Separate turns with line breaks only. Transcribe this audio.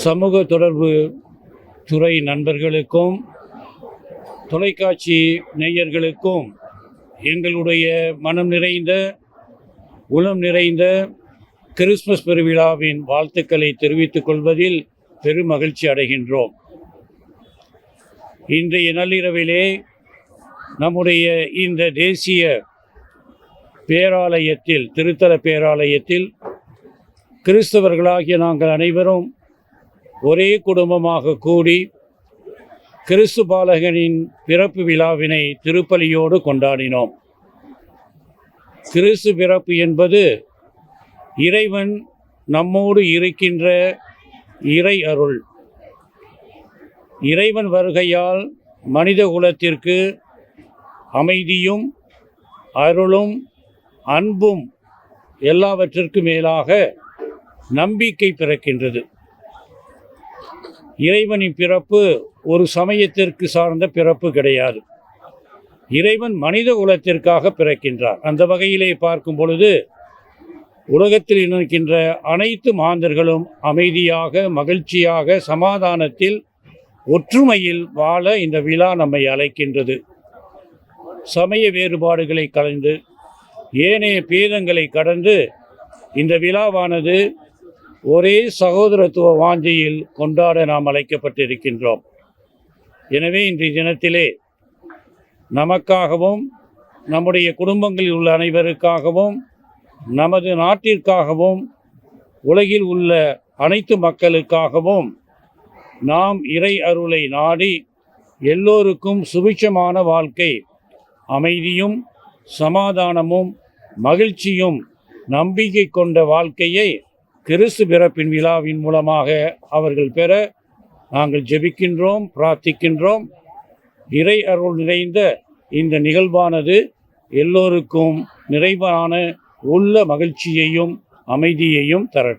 சமூக தொடர்பு துறை நண்பர்களுக்கும் தொலைக்காட்சி நேயர்களுக்கும் எங்களுடைய மனம் நிறைந்த உளம் நிறைந்த கிறிஸ்துமஸ் பெருவிழாவின் வாழ்த்துக்களை தெரிவித்துக் கொள்வதில் பெரும் மகிழ்ச்சி அடைகின்றோம். இன்றைய நள்ளிரவிலே நம்முடைய இந்த தேசிய பேராலயத்தில், திருத்தல பேராலயத்தில் கிறிஸ்தவர்களாகிய நாங்கள் அனைவரும் ஒரே குடும்பமாக கூடி கிறிஸ்து பாலகனின் பிறப்பு விழாவினை திருப்பலியோடு கொண்டாடினோம். கிறிஸ்து பிறப்பு என்பது இறைவன் நம்மோடு இருக்கின்ற இறை அருள். இறைவன் வருகையால் மனித குலத்திற்கு அமைதியும் அருளும் அன்பும் எல்லாவற்றிற்கும் மேலாக நம்பிக்கை பிறக்கின்றது. இறைவனின் பிறப்பு ஒரு சமயத்திற்கு சார்ந்த பிறப்பு கிடையாது. இறைவன் மனித குலத்திற்காக பிறக்கின்றார். அந்த வகையிலே பார்க்கும் பொழுது உலகத்தில் இருக்கின்ற அனைத்து மாந்தர்களும் அமைதியாக, மகிழ்ச்சியாக, சமாதானத்தில், ஒற்றுமையில் வாழ இந்த விழா நம்மை அழைக்கின்றது. சமய வேறுபாடுகளை கலந்து ஏனைய பேதங்களை கடந்து இந்த விழாவானது ஒரே சகோதரத்துவ வாஞ்சையில் கொண்டாட நாம் அழைக்கப்பட்டிருக்கின்றோம். எனவே இன்றைய தினத்திலே நமக்காகவும் நம்முடைய குடும்பங்களில் உள்ள அனைவருக்காகவும் நமது நாட்டிற்காகவும் உலகில் உள்ள அனைத்து மக்களுக்காகவும் நாம் இறை அருளை நாடி எல்லோருக்கும் சுபிட்சமான வாழ்க்கை, அமைதியும் சமாதானமும் மகிழ்ச்சியும் நம்பிக்கை கொண்ட வாழ்க்கையை கிறிஸ்து பிறப்பின் விழாவின் மூலமாக அவர்கள் பெற நாங்கள் ஜெபிக்கின்றோம், பிரார்த்திக்கின்றோம். இறை அருள் நிறைந்த இந்த நிகழ்வானது எல்லோருக்கும் நிறைவான உள்ள மகிழ்ச்சியையும் அமைதியையும் தரட்டும்.